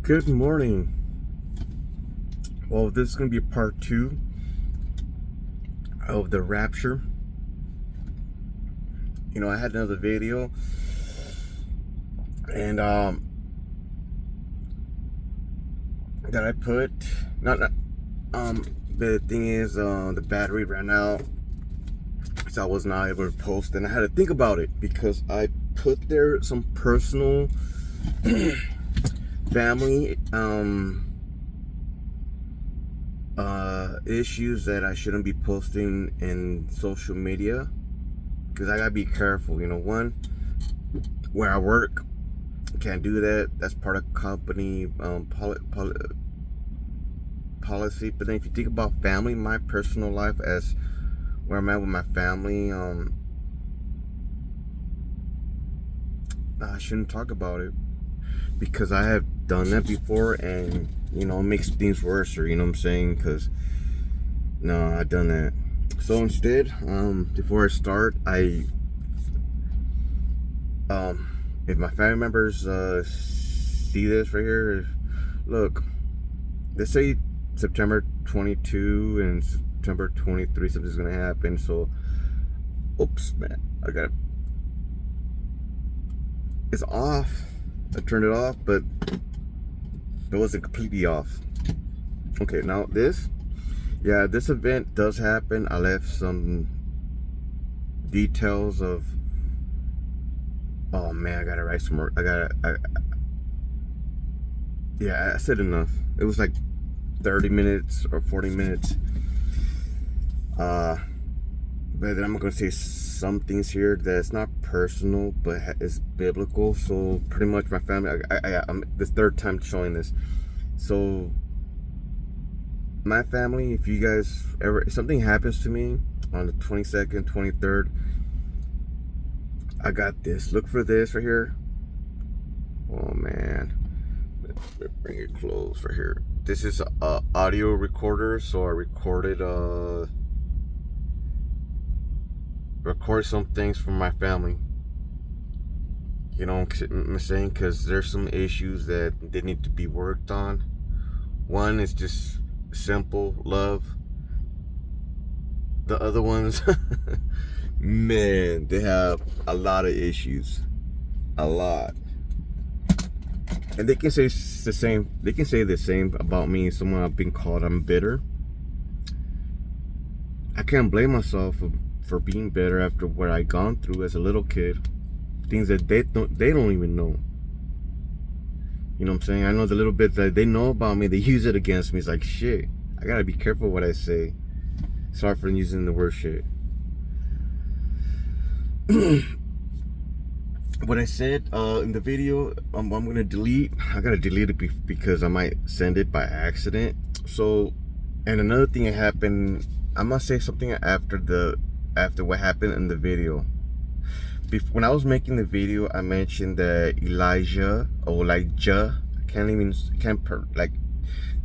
Good morning. Well, this is going to be part 2 of the Rapture. I had another video, and that I put not the thing is the battery ran out, so I was not able to post, and I had to think about it because I put there some personal family issues that I shouldn't be posting in social media, because I gotta be careful. One, where I work, can't do that. That's part of company policy. But then if you think about family, my personal life, as where I'm at with my family, I shouldn't talk about it, because I have done that before, and it makes things worse, or you know what I'm saying, because no, I've done that. So instead, before I start, if my family members see this right here, look, let's say September 22 and September 23 something's gonna happen. So oops, man, it's off. I turned it off, but it wasn't completely off. Okay, now this event does happen. I left some details of, oh man, I gotta write some more. I said enough. It was like 30 minutes or 40 minutes. But then I'm gonna say some things here that's not personal, but it's biblical. So pretty much my family, I'm the third time showing this. So my family, if you guys ever, if something happens to me on the 22nd, 23rd, I got this. Look for this right here. Oh man, let me bring it close right here. This is a audio recorder, so I recorded some things from my family. I'm saying, because there's some issues that they need to be worked on. One is just simple love. The other ones, man, they have a lot of issues, a lot. And they can say the same. They can say the same about me. Someone I've been called I'm bitter. I can't blame myself for being bitter after what I gone through as a little kid. Things that they don't even know. You know what I'm saying? I know the little bit that they know about me, they use it against me. It's like, shit, I gotta be careful what I say. Sorry for using the word shit. What I said in the video, I'm gonna delete. I gotta delete it because I might send it by accident. So, and another thing that happened, I'm gonna say something after what happened in the video. When I was making the video, I mentioned that Elijah,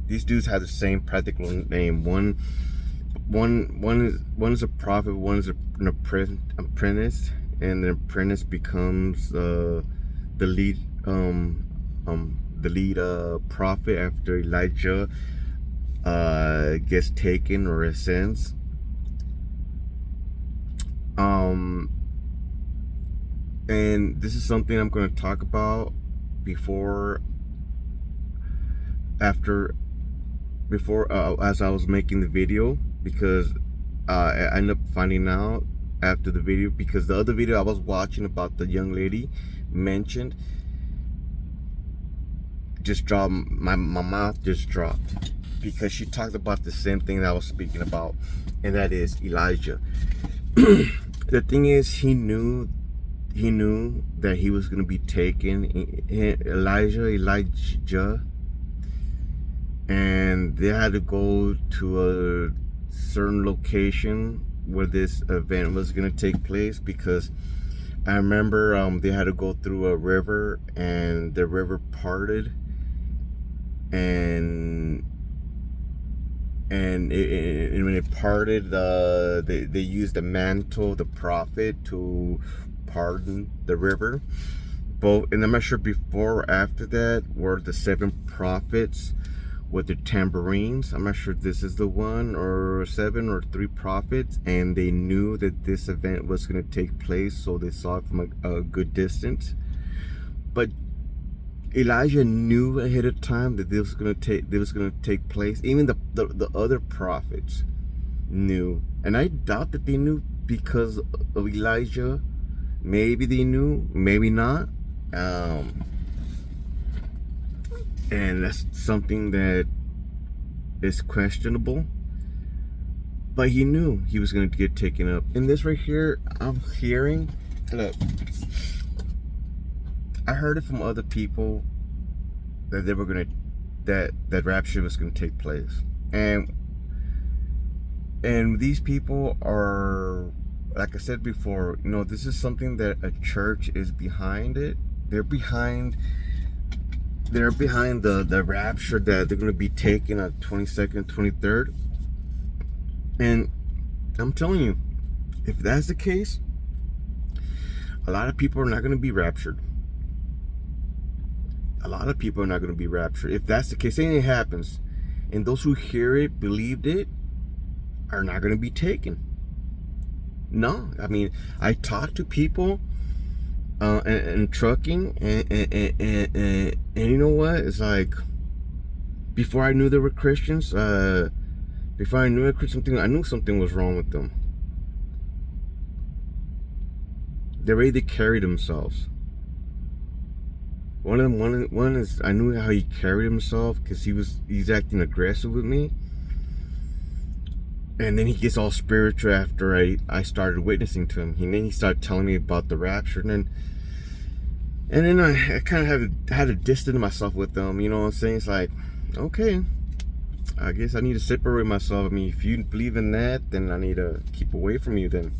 these dudes have the same practical name. One is a prophet, one is an apprentice, and the apprentice becomes the lead prophet after Elijah gets taken or ascends. And this is something I'm going to talk about as I was making the video, because I ended up finding out after the video, because the other video I was watching about the young lady mentioned just dropped, my mouth just dropped, because she talked about the same thing that I was speaking about, and that is Elijah. The thing is, he knew that he was going to be taken, Elijah, and they had to go to a certain location where this event was going to take place, because I remember they had to go through a river, and the river parted, and when it parted, they used the mantle of the prophet to pardon the river. both, and I'm not sure before or after that, were the 7 prophets with the tambourines. I'm not sure if this is the one, or 7 or 3 prophets, and they knew that this event was going to take place, so they saw it from a good distance. But Elijah knew ahead of time that this was going to take place. Even the other prophets knew, and I doubt that they knew because of Elijah. Maybe they knew, maybe not. And that's something that is questionable. But he knew he was going to get taken up. In this right here, I'm hearing, look, I heard it from other people that they were going to, that rapture was going to take place. And these people are, like I said before, you know, this is something that a church is behind it. They're behind the rapture that they're going to be taking on 22nd, 23rd. And I'm telling you, if that's the case, a lot of people are not going to be raptured. A lot of people are not going to be raptured. If that's the case, anything happens, and those who hear it, believed it, are not going to be taken. No, I mean, I talked to people in trucking, and you know what? It's like, before I knew they were Christians, before I knew I knew something was wrong with them. The way they carried themselves. One is, I knew how he carried himself because he's acting aggressive with me. And then he gets all spiritual after I started witnessing to him. And then he started telling me about the rapture. And then I kind of had to distance myself with them. You know what I'm saying? It's like, okay, I guess I need to separate myself. I mean, if you believe in that, then I need to keep away from you then.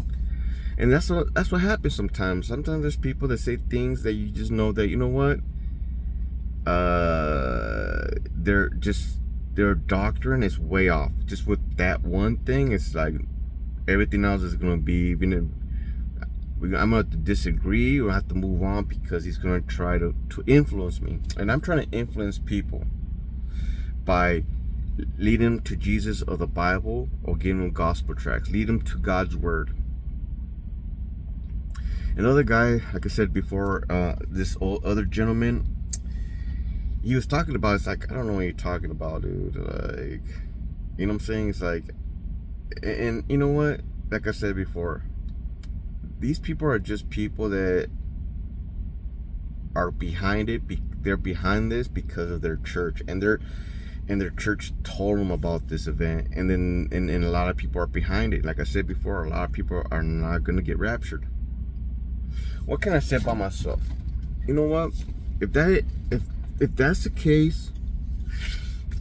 And that's what happens sometimes. Sometimes there's people that say things that you just know that, you know what? Their doctrine is way off. Just with that one thing, it's like everything else is gonna be, even I'm gonna have to disagree or have to move on because he's gonna try to influence me. And I'm trying to influence people by leading them to Jesus or the Bible, or giving them gospel tracts. Lead them to God's word. Another guy, like I said before, this other gentleman, he was talking about, it's like, I don't know what you're talking about, dude. Like, you know what I'm saying? It's like, and you know what? Like I said before, these people are just people that are behind it. They're behind this because of their church, and their church told them about this event, and then and a lot of people are behind it. Like I said before, a lot of people are not going to get raptured. What can I say about myself? You know what? If that's the case,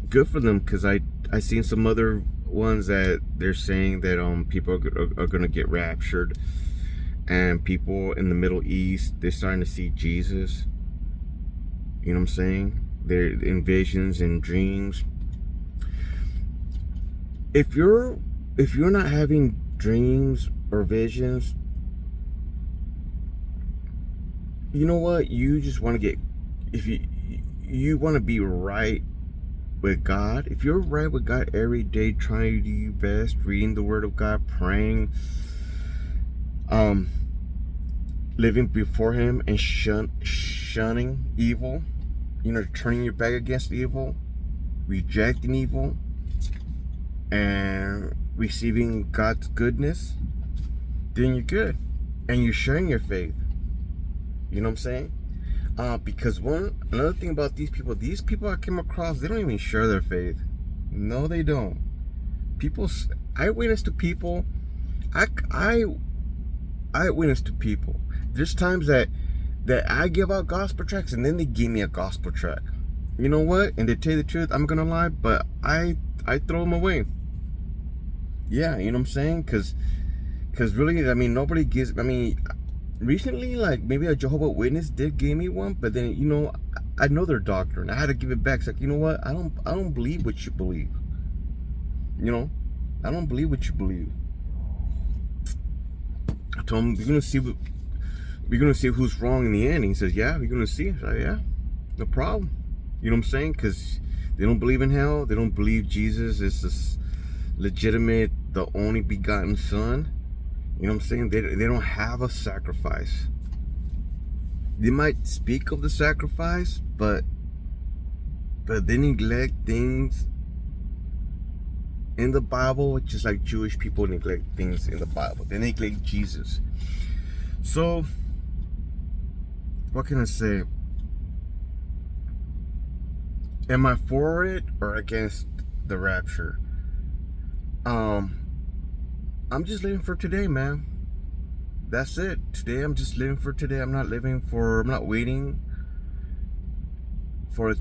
good for them, because I seen some other ones that they're saying that people are gonna get raptured, and people in the Middle East, they're starting to see Jesus. You know what I'm saying? They're in visions and dreams. If you're not having dreams or visions, you know what? You just want to get, if you want to be right with God. If you're right with God every day, trying to do your best, reading the Word of God, praying, living before Him, and shunning evil, you know, turning your back against evil, rejecting evil, and receiving God's goodness, then you're good, and you're sharing your faith. You know what I'm saying? Because another thing about these people I came across, they don't even share their faith. No, they don't. I witness to people. I witness to people. There's times that I give out gospel tracts, and then they give me a gospel tract. You know what? And to tell you the truth, I'm gonna lie, but I throw them away. Yeah, you know what I'm saying? Because really, I mean, nobody gives. I mean, recently, like, maybe a Jehovah's Witness did give me one, but then, you know, I know their doctrine. I had to give it back. It's like, you know what? I don't believe what you believe. You know, I don't believe what you believe. I told them, you're gonna see what You're gonna see who's wrong in the end. And he says, yeah, you're gonna see. I said, yeah, no problem. You know what I'm saying? Because they don't believe in hell. They don't believe Jesus is this legitimate, the only begotten Son. You know what I'm saying? They don't have a sacrifice. They might speak of the sacrifice, but they neglect things in the Bible, just like Jewish people neglect things in the Bible. They neglect Jesus. So, what can I say? Am I for it or against the rapture? I'm just living for today, man. That's it. Today, I'm just living for today. I'm not waiting for the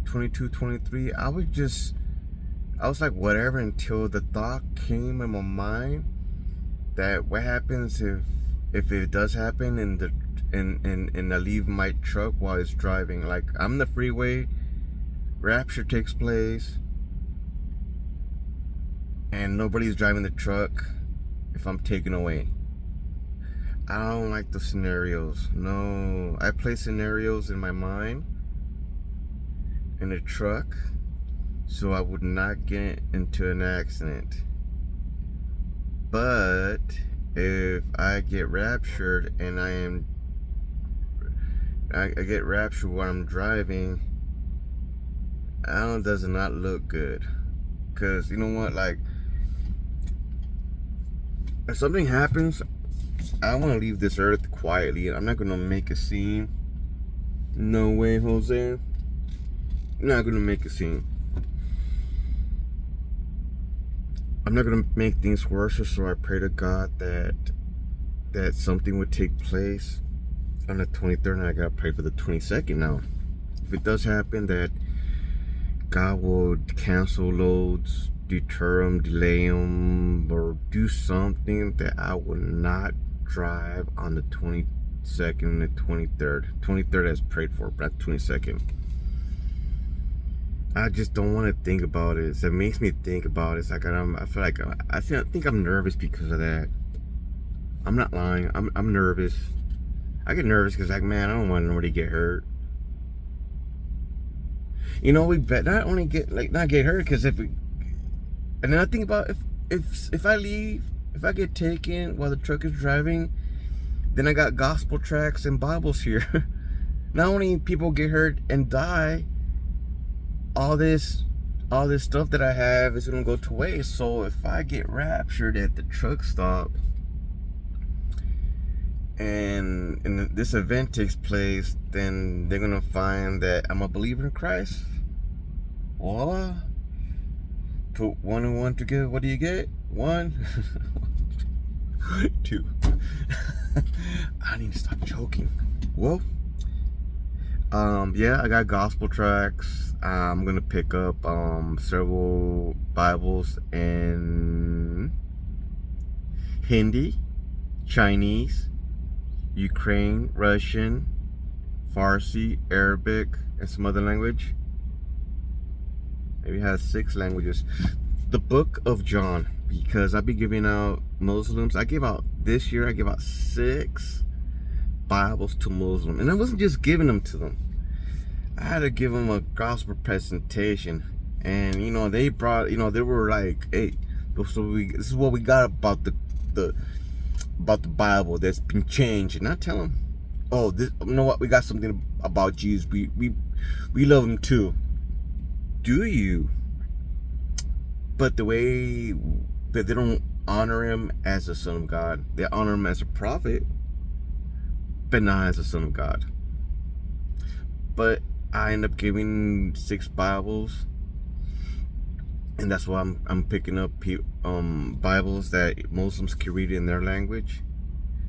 22, 23. I was like, whatever, until the thought came in my mind that what happens if it does happen and I leave my truck while it's driving. Like, I'm the freeway, rapture takes place, and nobody's driving the truck if I'm taken away. I don't like the scenarios. No, I play scenarios in my mind in a truck so I would not get into an accident. But if I get raptured and I get raptured while I'm driving, does not look good. Cause you know what, like, if something happens, I want to leave this earth quietly. I'm not gonna make a scene. No way, Jose. I'm not gonna make a scene. I'm not gonna make things worse. So I pray to God that something would take place on the 23rd, and I gotta pray for the 22nd now. If it does happen, that God will cancel loads, deter them, delay them, or do something that I will not drive on the 22nd and the 23rd. 23rd as prayed for, but not 22nd. I just don't want to think about it. So it makes me think about it. It's like I think I'm nervous because of that. I'm not lying. I'm nervous. I get nervous because, like, man, I don't want nobody to get hurt. You know, we bet not only not get hurt, because and then I think about if I leave, if I get taken while the truck is driving, then I got gospel tracts and Bibles here. Not only people get hurt and die, all this stuff that I have is gonna go to waste. So if I get raptured at the truck stop and this event takes place, then they're gonna find that I'm a believer in Christ. Voila. Put 1 and 1 together. What do you get? 1, 2. I need to stop joking. Well, yeah, I got gospel tracts. I'm gonna pick up several Bibles in Hindi, Chinese, Ukraine, Russian, Farsi, Arabic, and some other language. Maybe it has 6 languages. The Book of John, because I'll be giving out Muslims. This year I give out 6 Bibles to Muslims, and I wasn't just giving them to them. I had to give them a gospel presentation, and they were like, "Hey, this is what we got about the Bible that's been changed." And I tell them, "Oh, you know what? We got something about Jesus. We love him too." Do you? But they don't honor him as a son of God. They honor him as a prophet, but not as a son of God. But I end up giving 6 Bibles, and that's why I'm picking up Bibles that Muslims can read in their language.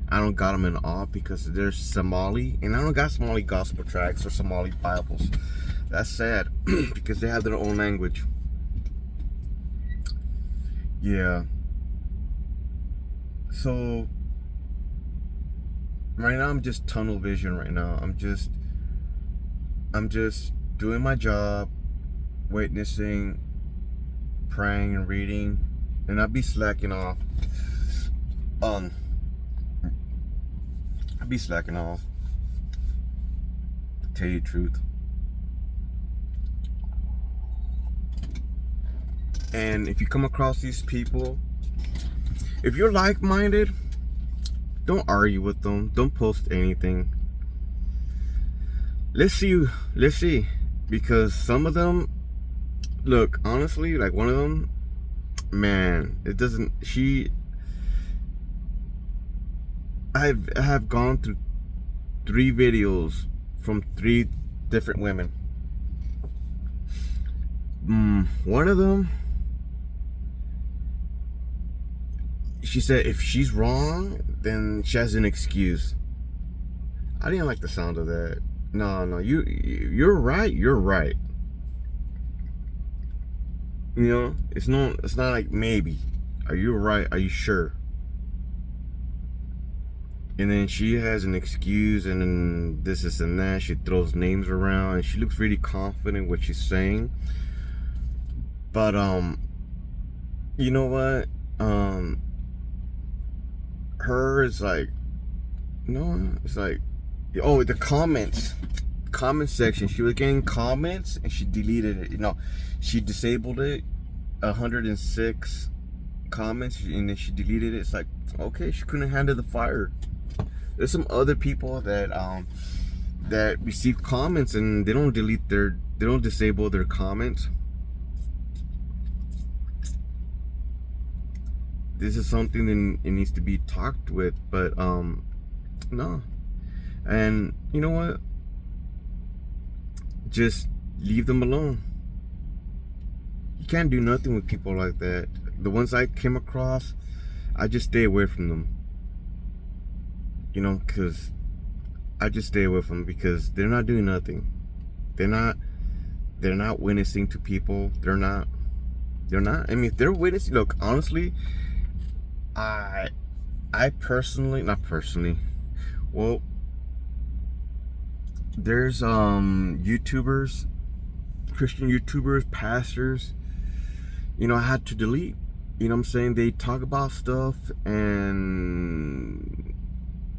I don't got them in all because they're Somali, and I don't got Somali gospel tracts or Somali Bibles. That's sad because they have their own language. Yeah. So right now I'm just tunnel vision right now. I'm just doing my job, witnessing, praying and reading, and I'll be slacking off. I'll be slacking off, to tell you the truth. And if you come across these people, if you're like-minded, don't argue with them. Don't post anything. Let's see. Because some of them, look, honestly, like one of them, man, it doesn't, I have gone through 3 videos from 3 different women. One of them, she said if she's wrong, then she has an excuse. I didn't like the sound of that. No, you're right. You're right. You know, it's not like maybe. Are you right? Are you sure? And then she has an excuse, and then this and that. She throws names around, and she looks really confident what she's saying. But you know what? Her is like, no, it's like, oh, the comment section. She was getting comments, and she deleted it. You know, she disabled it. 106 comments, and then she deleted it. It's like, okay, she couldn't handle the fire. There's some other people that that receive comments and they don't disable their comments. This is something that it needs to be talked with, but no. And you know what? Just leave them alone. You can't do nothing with people like that. The ones I came across, I just stay away from them. You know, because I just stay away from them because they're not doing nothing. They're not witnessing to people. They're not. I mean, if they're witnessing, look, honestly, I personally, not personally, well, there's YouTubers, Christian YouTubers, pastors, you know, I had to delete. You know what I'm saying? They talk about stuff and,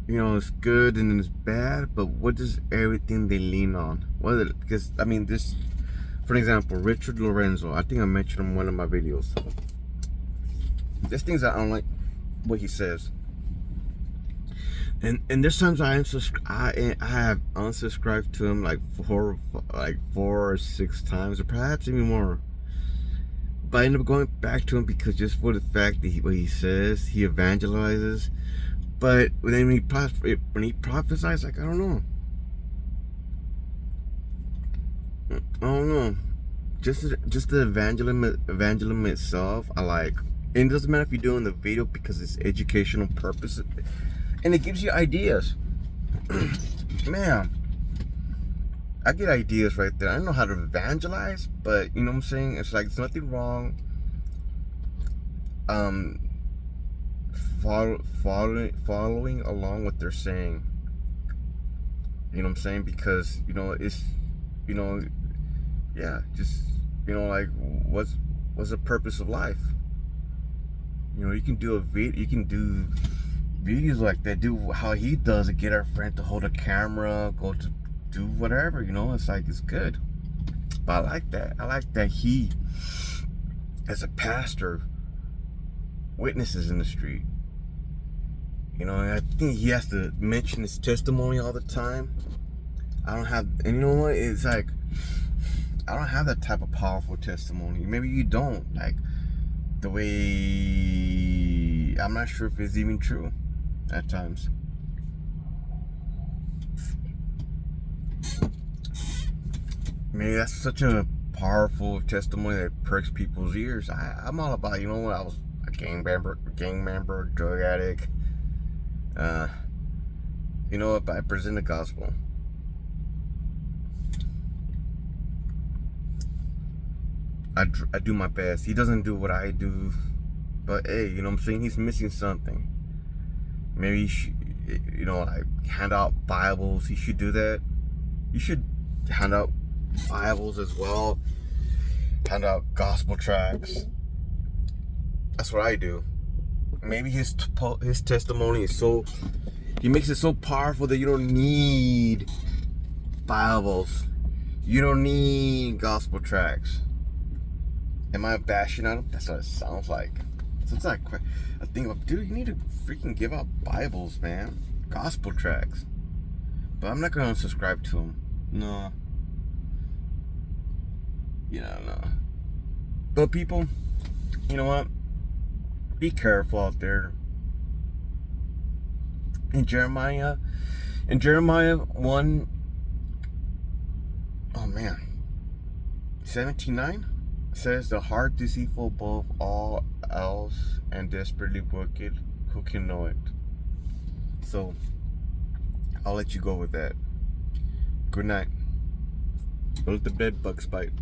you know, it's good and it's bad, but what is everything they lean on? Because, I mean, this, for example, Richard Lorenzo, I think I mentioned him in one of my videos. There's things I don't like what he says. And there's times I have unsubscribed to him like 4 or 6 times, or perhaps even more. But I end up going back to him because just for the fact that what he says, he evangelizes. But then when he prophesies, like, I don't know. Just the evangelism itself, I like. And it doesn't matter if you're doing the video because it's educational purposes, and it gives you ideas. Man, I get ideas right there. I don't know how to evangelize, but you know what I'm saying? It's like, there's nothing wrong following along what they're saying. You know what I'm saying? Because, you know, it's, you know, yeah, just, you know, like, what's the purpose of life? You know, you can do videos like that, do how he does it, get our friend to hold a camera, go to do whatever, you know. It's like, it's good. But I like that he, as a pastor, witnesses in the street. You know, and I think he has to mention his testimony all the time. I don't have, and you know what, it's like, I don't have that type of powerful testimony. Maybe you don't, like, the way, I'm not sure if it's even true at times. Maybe that's such a powerful testimony that perks people's ears. I'm all about, you know what, I was a gang member, drug addict. You know what, but I present the gospel. I do my best. He doesn't do what I do, but hey, you know what I'm saying? He's missing something. Maybe he should, you know, like, hand out Bibles. He should do that. You should hand out Bibles as well. Hand out gospel tracts. That's what I do. Maybe his testimony is so He makes it so powerful that you don't need Bibles. You don't need gospel tracts. Am I bashing on him? That's what it sounds like. So it's like I think, dude, you need to freaking give out Bibles, man. Gospel tracts. But I'm not gonna subscribe to him. No. No. But people, you know what? Be careful out there. In Jeremiah 1, oh man, 17:9 says, the heart deceitful above all else and desperately wicked, who can know it? So I'll let you go with that. Good night. Build the bed, bugs bite.